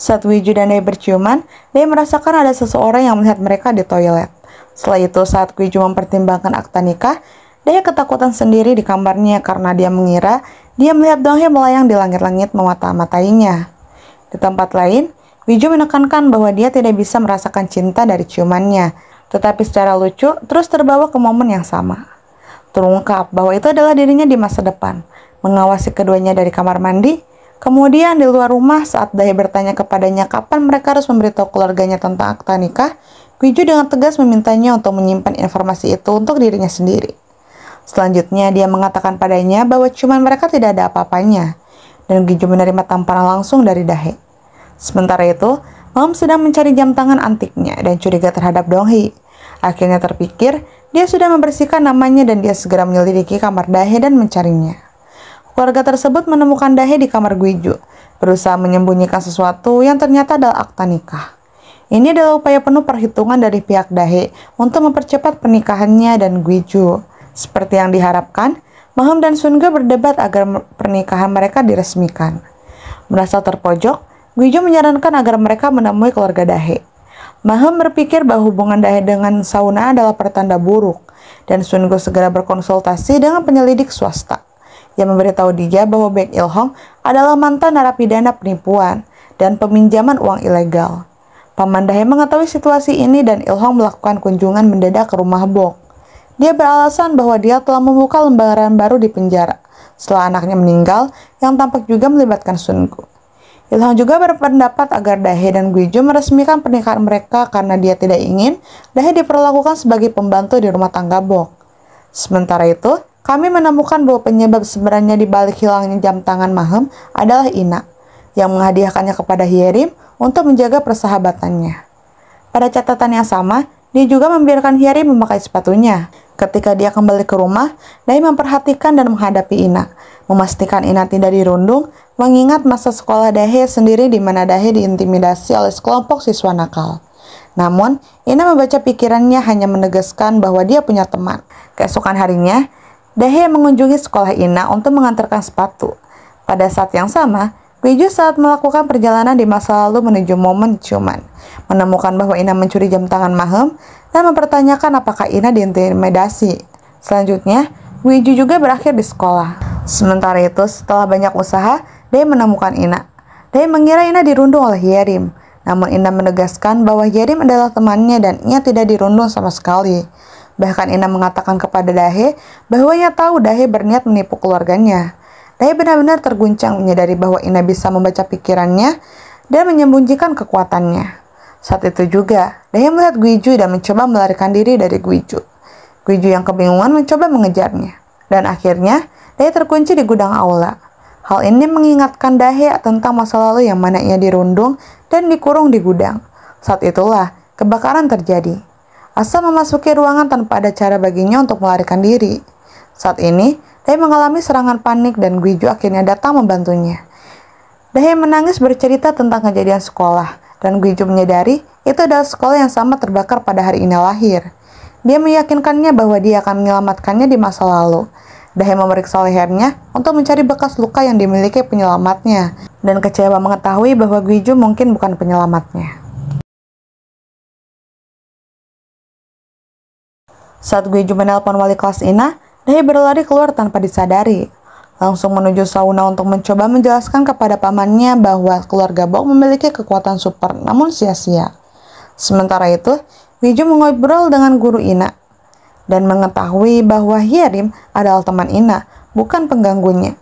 Saat Wiju dan Dae berciuman, Dae merasakan ada seseorang yang melihat mereka di toilet. Setelah itu, saat Wiju mempertimbangkan akta nikah, Dae ketakutan sendiri di kamarnya karena dia mengira dia melihat Donghae melayang di langit-langit memata-matainya. Di tempat lain, Wiju menekankan bahwa dia tidak bisa merasakan cinta dari ciumannya, tetapi secara lucu terus terbawa ke momen yang sama. Terungkap bahwa itu adalah dirinya di masa depan, mengawasi keduanya dari kamar mandi. Kemudian di luar rumah saat Dae bertanya kepadanya kapan mereka harus memberitahu keluarganya tentang akta nikah, Wiju dengan tegas memintanya untuk menyimpan informasi itu untuk dirinya sendiri. Selanjutnya dia mengatakan padanya bahwa ciuman mereka tidak ada apa-apanya, dan Wiju menerima tamparan langsung dari Dae. Sementara itu, Mahum sedang mencari jam tangan antiknya dan curiga terhadap Donghae. Akhirnya terpikir, dia sudah membersihkan namanya dan dia segera menyelidiki kamar Dae dan mencarinya. Keluarga tersebut menemukan Dae di kamar Gwiju, berusaha menyembunyikan sesuatu yang ternyata adalah akta nikah. Ini adalah upaya penuh perhitungan dari pihak Dae untuk mempercepat pernikahannya dan Gwiju. Seperti yang diharapkan, Mahum dan Sunga berdebat agar pernikahan mereka diresmikan. Merasa terpojok, Gwiju menyarankan agar mereka menemui keluarga Dae. Mahum berpikir bahwa hubungan Dae dengan Sauna adalah pertanda buruk, dan Sungo segera berkonsultasi dengan penyelidik swasta yang memberitahu dia bahwa Baek Il-hong adalah mantan narapidana penipuan dan peminjaman uang ilegal. Paman Dae mengetahui situasi ini dan Il-hong melakukan kunjungan mendadak ke rumah Bok. Dia beralasan bahwa dia telah membuka lembaran baru di penjara setelah anaknya meninggal yang tampak juga melibatkan Sungo. Il-hong juga berpendapat agar Dae dan Gwiju meresmikan pernikahan mereka karena dia tidak ingin Dae diperlakukan sebagai pembantu di rumah tangga Bok. Sementara itu, kami menemukan bahwa penyebab sebenarnya di balik hilangnya jam tangan Mahum adalah Ina, yang menghadiahkannya kepada Hyerim untuk menjaga persahabatannya. Pada catatan yang sama, dia juga membiarkan Hyerim memakai sepatunya. Ketika dia kembali ke rumah, Dae memperhatikan dan menghadapi Ina, memastikan Ina tidak dirundung, mengingat masa sekolah Dae sendiri di mana Dae diintimidasi oleh sekelompok siswa nakal. Namun, Ina membaca pikirannya hanya menegaskan bahwa dia punya teman. Keesokan harinya, Dae mengunjungi sekolah Ina untuk mengantarkan sepatu. Pada saat yang sama, Gwiju saat melakukan perjalanan di masa lalu menuju momen ciuman, menemukan bahwa Ina mencuri jam tangan Mahum dan mempertanyakan apakah Ina diintimidasi. Selanjutnya, Gwiju juga berakhir di sekolah. Sementara itu, setelah banyak usaha, Dae menemukan Ina. Dae mengira Ina dirundung oleh Hyerim, namun Ina menegaskan bahwa Hyerim adalah temannya dan ia tidak dirundung sama sekali. Bahkan Ina mengatakan kepada Dae bahwa ia tahu Dae berniat menipu keluarganya. Dae benar-benar terguncang menyadari bahwa Ina bisa membaca pikirannya dan menyembunyikan kekuatannya. Saat itu juga, Dae melihat Gwiju dan mencoba melarikan diri dari Gwiju. Gwiju yang kebingungan mencoba mengejarnya. Dan akhirnya, Dae terkunci di gudang aula. Hal ini mengingatkan Dae tentang masa lalu yang mana ia dirundung dan dikurung di gudang. Saat itulah, kebakaran terjadi. Asa memasuki ruangan tanpa ada cara baginya untuk melarikan diri. Saat ini, Dae mengalami serangan panik dan Gwiju akhirnya datang membantunya. Dae menangis bercerita tentang kejadian sekolah, dan Gwiju menyadari itu adalah sekolah yang sama terbakar pada hari Ina lahir. Dia meyakinkannya bahwa dia akan menyelamatkannya di masa lalu. Dae memeriksa lehernya untuk mencari bekas luka yang dimiliki penyelamatnya, dan kecewa mengetahui bahwa Gwiju mungkin bukan penyelamatnya. Saat Gwiju menelpon wali kelas Ina, Dae berlari keluar tanpa disadari, langsung menuju sauna untuk mencoba menjelaskan kepada pamannya bahwa keluarga Bok memiliki kekuatan super, namun sia-sia. Sementara itu, Gwiju mengobrol dengan guru Ina dan mengetahui bahwa Hyerim adalah teman Ina, bukan pengganggunya.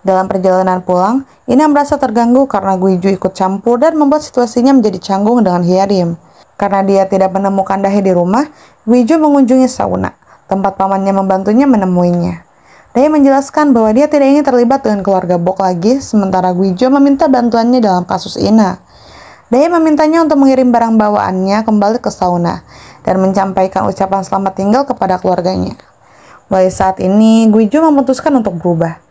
Dalam perjalanan pulang, Ina merasa terganggu karena Gwiju ikut campur dan membuat situasinya menjadi canggung dengan Hyerim. Karena dia tidak menemukan Dae di rumah, Gwiju mengunjungi sauna, tempat pamannya membantunya menemuinya. Dae menjelaskan bahwa dia tidak ingin terlibat dengan keluarga Bok lagi, sementara Gwiju meminta bantuannya dalam kasus Ina. Dae memintanya untuk mengirim barang bawaannya kembali ke sauna dan menyampaikan ucapan selamat tinggal kepada keluarganya. Mulai saat ini, Gwiju memutuskan untuk berubah.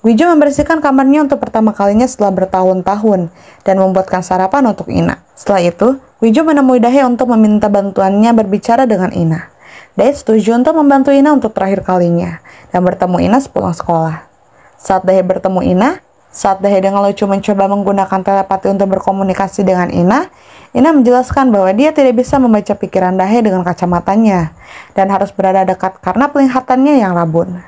Gwiju membersihkan kamarnya untuk pertama kalinya setelah bertahun-tahun dan membuatkan sarapan untuk Ina. Setelah itu, Gwiju menemui Dae untuk meminta bantuannya berbicara dengan Ina. Dae setuju untuk membantu Ina untuk terakhir kalinya dan bertemu Ina sepulang sekolah. Saat Dae bertemu Ina, Saat Dahe dengan lucu mencoba menggunakan telepati untuk berkomunikasi dengan Ina menjelaskan bahwa dia tidak bisa membaca pikiran Dahe dengan kacamatanya dan harus berada dekat karena penglihatannya yang rabun.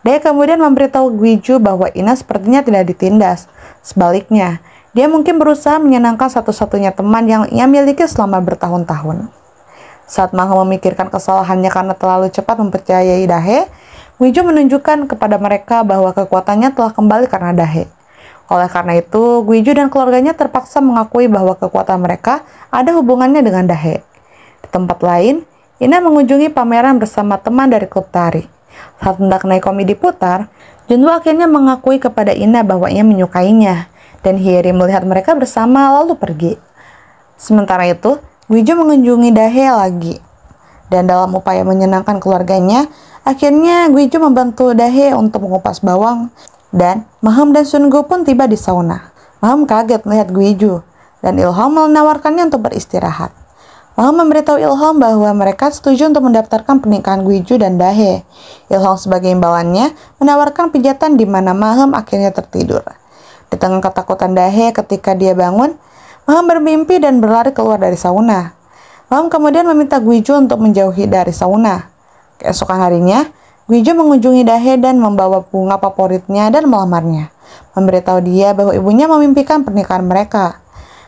Dahe kemudian memberitahu Gwiju bahwa Ina sepertinya tidak ditindas. Sebaliknya, dia mungkin berusaha menyenangkan satu-satunya teman yang ia miliki selama bertahun-tahun. Saat Maham memikirkan kesalahannya karena terlalu cepat mempercayai Dahe, Gwiju menunjukkan kepada mereka bahwa kekuatannya telah kembali karena Dahe. Oleh karena itu, Gwiju dan keluarganya terpaksa mengakui bahwa kekuatan mereka ada hubungannya dengan Dahe. Di tempat lain, Ina mengunjungi pameran bersama teman dari klub tari. Saat hendak naik komedi putar, Junwoo akhirnya mengakui kepada Ina bahwa ia menyukainya, dan Hyeri melihat mereka bersama lalu pergi. Sementara itu, Gwiju mengunjungi Dahe lagi. Dan dalam upaya menyenangkan keluarganya, akhirnya Gwiju membantu Dahe untuk mengupas bawang, dan Maham dan Sungu pun tiba di sauna. Maham kaget melihat Gwiju, dan Ilham menawarkannya untuk beristirahat. Maham memberitahu Ilham bahwa mereka setuju untuk mendaftarkan pernikahan Gwiju dan Dahe. Ilham sebagai imbalannya menawarkan pijatan di mana Maham akhirnya tertidur. Di tengah ketakutan Dahe ketika dia bangun, Maham bermimpi dan berlari keluar dari sauna. Maham kemudian meminta Gwiju untuk menjauhi dari sauna. Keesokan harinya, Gwiju mengunjungi Dahe dan membawa bunga favoritnya dan melamarnya, memberitahu dia bahwa ibunya memimpikan pernikahan mereka.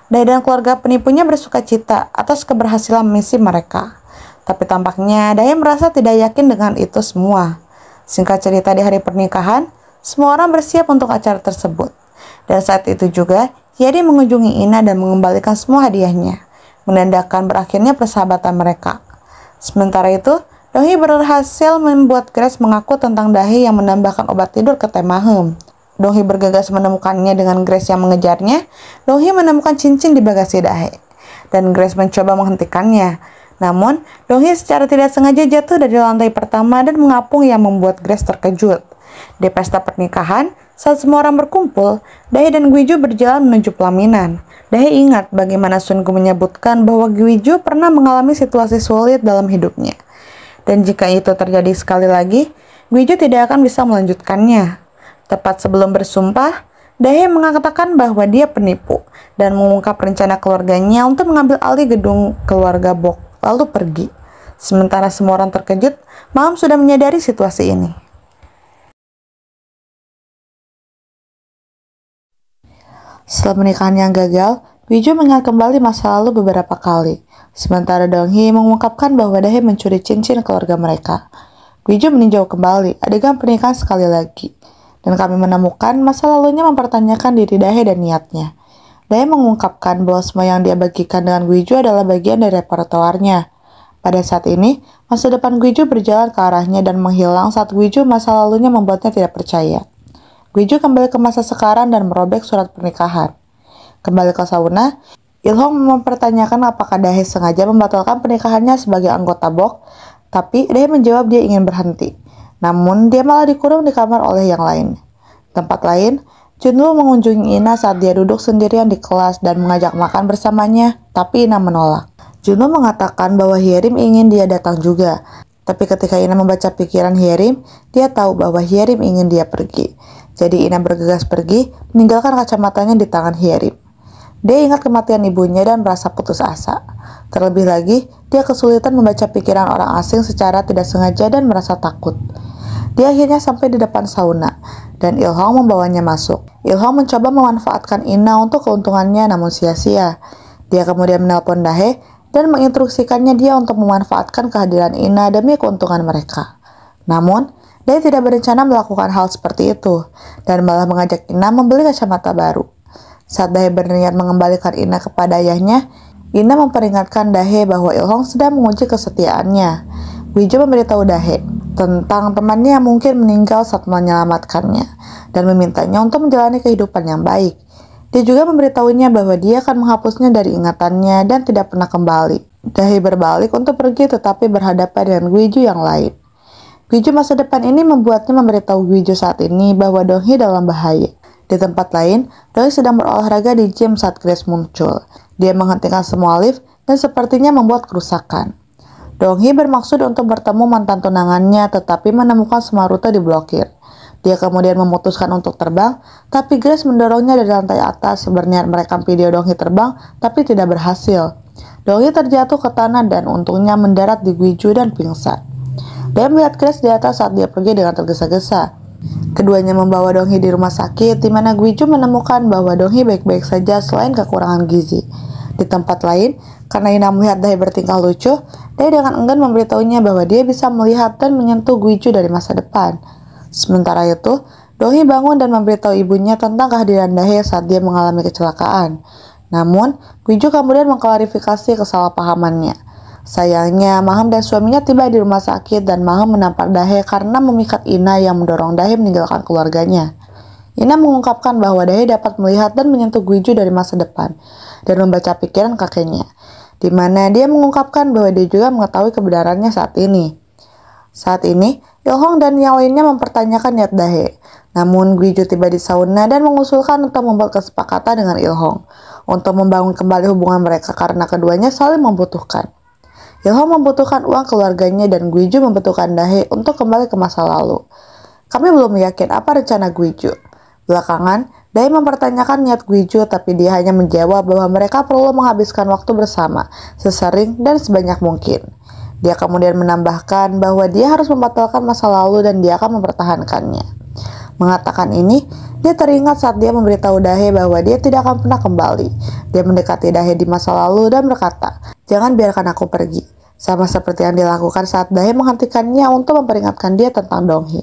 Dahe dan keluarga penipunya bersuka cita atas keberhasilan misi mereka. Tapi tampaknya Dahe merasa tidak yakin dengan itu semua. Singkat cerita, di hari pernikahan, semua orang bersiap untuk acara tersebut. Dan saat itu juga, Hyeri mengunjungi Ina dan mengembalikan semua hadiahnya, menandakan berakhirnya persahabatan mereka. Sementara itu, Donghi berhasil membuat Grace mengaku tentang Dahe yang menambahkan obat tidur ke teh Maham. Donghi bergegas menemukannya dengan Grace yang mengejarnya. Donghi menemukan cincin di bagasi Dahe, dan Grace mencoba menghentikannya. Namun, Donghi secara tidak sengaja jatuh dari lantai pertama dan mengapung yang membuat Grace terkejut. Di pesta pernikahan, saat semua orang berkumpul, Dahe dan Gwiju berjalan menuju pelaminan. Dahe ingat bagaimana Sungu menyebutkan bahwa Gwiju pernah mengalami situasi sulit dalam hidupnya. Dan jika itu terjadi sekali lagi, Gwiju tidak akan bisa melanjutkannya. Tepat sebelum bersumpah, Dahe mengatakan bahwa dia penipu dan mengungkap rencana keluarganya untuk mengambil alih gedung keluarga Bok, lalu pergi. Sementara semua orang terkejut, Maham sudah menyadari situasi ini. Setelah pernikahan yang gagal, Gwiju mengingat kembali masa lalu beberapa kali. Sementara Donghi mengungkapkan bahwa Dahe mencuri cincin keluarga mereka. Gwiju meninjau kembali adegan pernikahan sekali lagi. Dan kami menemukan masa lalunya mempertanyakan diri Dahe dan niatnya. Dahe mengungkapkan bahwa semua yang dia bagikan dengan Gwiju adalah bagian dari repertoarnya. Pada saat ini, masa depan Gwiju berjalan ke arahnya dan menghilang saat Gwiju masa lalunya membuatnya tidak percaya. Gwiju kembali ke masa sekarang dan merobek surat pernikahan. Kembali ke sauna, Ilham mempertanyakan apakah Dahe sengaja membatalkan pernikahannya sebagai anggota Bok, tapi Dahe menjawab dia ingin berhenti. Namun, dia malah dikurung di kamar oleh yang lain. Tempat lain, Junwoo mengunjungi Ina saat dia duduk sendirian di kelas dan mengajak makan bersamanya, tapi Ina menolak. Junwoo mengatakan bahwa Hyerim ingin dia datang juga, tapi ketika Ina membaca pikiran Hyerim, dia tahu bahwa Hyerim ingin dia pergi. Jadi Ina bergegas pergi, meninggalkan kacamatanya di tangan Hyerim. Dia ingat kematian ibunya dan merasa putus asa. Terlebih lagi, dia kesulitan membaca pikiran orang asing secara tidak sengaja dan merasa takut. Dia akhirnya sampai di depan sauna, dan Ilham membawanya masuk. Ilham mencoba memanfaatkan Ina untuk keuntungannya namun sia-sia. Dia kemudian menelpon Dahe dan menginstruksikannya dia untuk memanfaatkan kehadiran Ina demi keuntungan mereka. Namun, Dahe tidak berencana melakukan hal seperti itu, dan malah mengajak Ina membeli kacamata baru. Saat Dahe berniat mengembalikan Ina kepada ayahnya, Ina memperingatkan Dahe bahwa Ilham sedang menguji kesetiaannya. Gwiju memberitahu Dahe tentang temannya yang mungkin meninggal saat menyelamatkannya, dan memintanya untuk menjalani kehidupan yang baik. Dia juga memberitahunya bahwa dia akan menghapusnya dari ingatannya dan tidak pernah kembali. Dahe berbalik untuk pergi tetapi berhadapan dengan Gwiju yang lain. Gwiju masa depan ini membuatnya memberitahu Gwiju saat ini bahwa Donghi dalam bahaya. Di tempat lain, Donghi sedang berolahraga di gym saat Grace muncul. Dia menghentikan semua lift dan sepertinya membuat kerusakan. Donghi bermaksud untuk bertemu mantan tunangannya tetapi menemukan semua rute diblokir. Dia kemudian memutuskan untuk terbang, tapi Grace mendorongnya dari lantai atas berniat merekam video Donghi terbang, tapi tidak berhasil. Donghi terjatuh ke tanah dan untungnya mendarat di Gwiju dan pingsan. Dia melihat Grace di atas saat dia pergi dengan tergesa-gesa. Keduanya membawa Donghi di rumah sakit, di mana Gwiju menemukan bahwa Donghi baik-baik saja selain kekurangan gizi. Di tempat lain, karena Ina melihat Dahe bertingkah lucu, Dahe dengan enggan memberitahunya bahwa dia bisa melihat dan menyentuh Gwiju dari masa depan. Sementara itu, Donghi bangun dan memberitahu ibunya tentang kehadiran Dahe saat dia mengalami kecelakaan. Namun, Gwiju kemudian mengklarifikasi kesalahpahamannya. Sayangnya, Maham dan suaminya tiba di rumah sakit dan Maham menampar Dahe karena memikat Ina yang mendorong Dahe meninggalkan keluarganya. Ina mengungkapkan bahwa Dahe dapat melihat dan menyentuh Gwiju dari masa depan dan membaca pikiran kakeknya, di mana dia mengungkapkan bahwa dia juga mengetahui kebenarannya saat ini. Saat ini, Ilhong dan yang lainnya mempertanyakan niat Dahe. Namun, Gwiju tiba di sauna dan mengusulkan untuk membuat kesepakatan dengan Ilhong untuk membangun kembali hubungan mereka karena keduanya saling membutuhkan. Ilhong membutuhkan uang keluarganya dan Gwiju membutuhkan Dahe untuk kembali ke masa lalu. Kami belum yakin apa rencana Gwiju. Belakangan, Dahe mempertanyakan niat Gwiju, tapi dia hanya menjawab bahwa mereka perlu menghabiskan waktu bersama, sesering dan sebanyak mungkin. Dia kemudian menambahkan bahwa dia harus membatalkan masa lalu dan dia akan mempertahankannya. Mengatakan ini, dia teringat saat dia memberitahu Dahe bahwa dia tidak akan pernah kembali. Dia mendekati Dahe di masa lalu dan berkata, "Jangan biarkan aku pergi." Sama seperti yang dilakukan saat Dahe menghentikannya untuk memperingatkan dia tentang Donghi.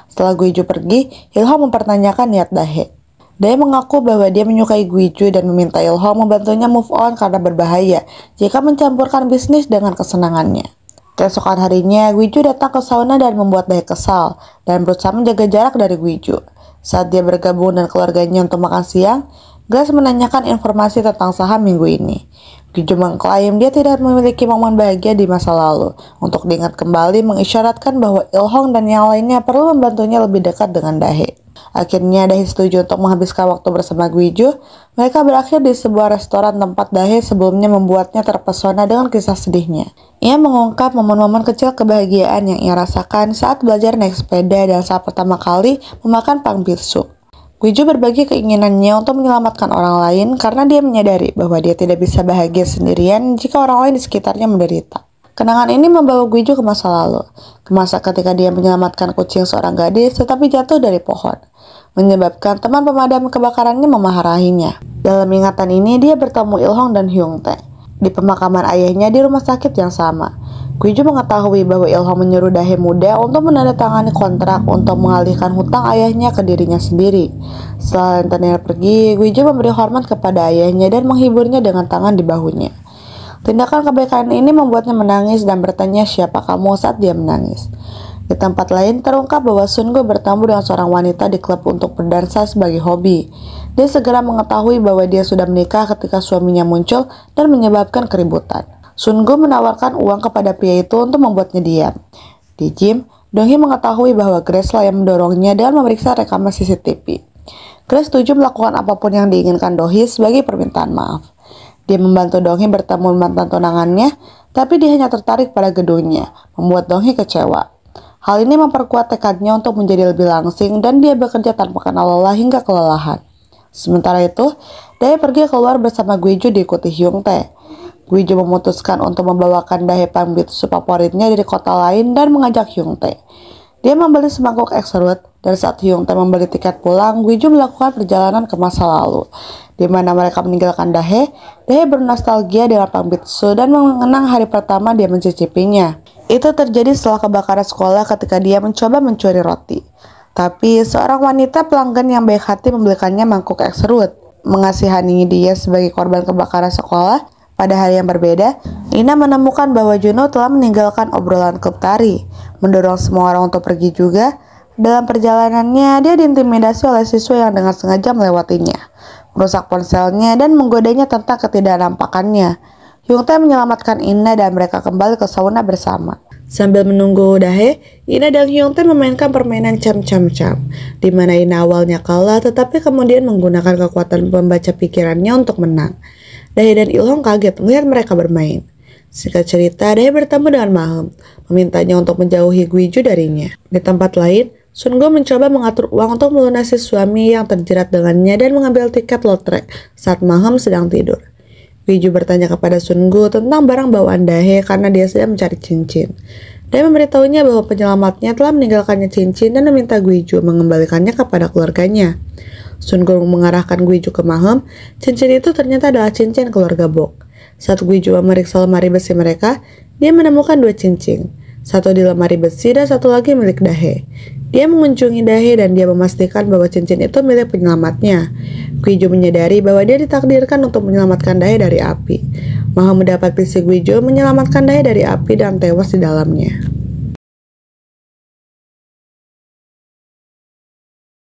Setelah Gwiju pergi, Ilhong mempertanyakan niat Dahe. Dahe mengaku bahwa dia menyukai Gwiju dan meminta Ilhong membantunya move on karena berbahaya jika mencampurkan bisnis dengan kesenangannya. Keesokan harinya, Gwiju datang ke sauna dan membuat Dahe kesal dan berusaha menjaga jarak dari Gwiju. Saat dia bergabung dengan keluarganya untuk makan siang, Grace menanyakan informasi tentang saham minggu ini. Gwiju mengklaim dia tidak memiliki momen bahagia di masa lalu. Untuk diingat kembali mengisyaratkan bahwa Ilhong dan yang lainnya perlu membantunya lebih dekat dengan Dahe. Akhirnya Dahe setuju untuk menghabiskan waktu bersama Gwiju. Mereka berakhir di sebuah restoran tempat Dahe sebelumnya membuatnya terpesona dengan kisah sedihnya. Ia mengungkap momen-momen kecil kebahagiaan yang ia rasakan saat belajar naik sepeda dan saat pertama kali memakan pangbisu. Gwiju berbagi keinginannya untuk menyelamatkan orang lain karena dia menyadari bahwa dia tidak bisa bahagia sendirian jika orang lain di sekitarnya menderita. Kenangan ini membawa Gwiju ke masa lalu, ke masa ketika dia menyelamatkan kucing seorang gadis tetapi jatuh dari pohon, menyebabkan teman pemadam kebakarannya memarahinya. Dalam ingatan ini, dia bertemu Ilhong dan Hyung Tae di pemakaman ayahnya di rumah sakit yang sama. Gwiju mengetahui bahwa Ilhong menyuruh Dahe muda untuk menandatangani kontrak untuk mengalihkan hutang ayahnya ke dirinya sendiri. Setelah rentenir pergi, Gwiju memberi hormat kepada ayahnya dan menghiburnya dengan tangan di bahunya. Tindakan kebaikan ini membuatnya menangis dan bertanya siapa kamu saat dia menangis. Di tempat lain terungkap bahwa Sungo bertemu dengan seorang wanita di klub untuk berdansa sebagai hobi. Dia segera mengetahui bahwa dia sudah menikah ketika suaminya muncul dan menyebabkan keributan. Sungo menawarkan uang kepada pria itu untuk membuatnya diam. Di gym, Donghi mengetahui bahwa Grace lah yang mendorongnya dengan memeriksa rekaman CCTV. Grace setuju melakukan apapun yang diinginkan Donghi sebagai permintaan maaf. Dia membantu Donghi bertemu mantan tunangannya, tapi dia hanya tertarik pada gedungnya, membuat Donghi kecewa. Hal ini memperkuat tekadnya untuk menjadi lebih langsing dan dia bekerja tanpa kenal lelah hingga kelelahan. Sementara itu, Dahe pergi keluar bersama Gwiju diikuti Hyung Tae. Gwiju memutuskan untuk membawakan Dahe pangbisu favoritnya dari kota lain dan mengajak Hyung Tae. Dia membeli semangkuk Exerwood dan saat Hyung Tae membeli tiket pulang, Gwiju melakukan perjalanan ke masa lalu, di mana mereka meninggalkan Dahe. Dahe bernostalgia dengan pangbisu dan mengenang hari pertama dia mencicipinya. Itu terjadi setelah kebakaran sekolah ketika dia mencoba mencuri roti. Tapi seorang wanita pelanggan yang baik hati membelikannya mangkuk Exerwood. Mengasihani dia sebagai korban kebakaran sekolah, pada hari yang berbeda, Ina menemukan bahwa Juno telah meninggalkan obrolan klub tari, mendorong semua orang untuk pergi juga. Dalam perjalanannya, dia diintimidasi oleh siswa yang dengan sengaja melewatinya, merusak ponselnya dan menggodanya tentang ketidaknampakannya. Hyung Tae menyelamatkan Ina dan mereka kembali ke sauna bersama. Sambil menunggu Dahe, Ina dan Hyung Tae memainkan permainan cam-cam-cam, di mana Ina awalnya kalah tetapi kemudian menggunakan kekuatan membaca pikirannya untuk menang. Dahe dan Ilhong kaget melihat mereka bermain. Singkat cerita, Dahe bertemu dengan Mahem, memintanya untuk menjauhi Guiju darinya. Di tempat lain, Sun Go mencoba mengatur uang untuk melunasi suami yang terjerat dengannya dan mengambil tiket lotre saat Mahem sedang tidur. Guiju bertanya kepada Sun Go tentang barang bawaan Dahe karena dia sedang mencari cincin. Dahe memberitahunya bahwa penyelamatnya telah meninggalkannya cincin dan meminta Guiju mengembalikannya kepada keluarganya. Sun Go mengarahkan Guiju ke Mahem. Cincin itu ternyata adalah cincin keluarga Bok. Saat Guiju memeriksa lemari besi mereka, dia menemukan 2 cincin. Satu di lemari besi dan satu lagi milik Dahe. Dia mengunjungi Dahe dan dia memastikan bahwa cincin itu milik penyelamatnya. Guiju menyadari bahwa dia ditakdirkan untuk menyelamatkan Dahe dari api. Mahem mendapat visi Guiju menyelamatkan Dahe dari api dan tewas di dalamnya.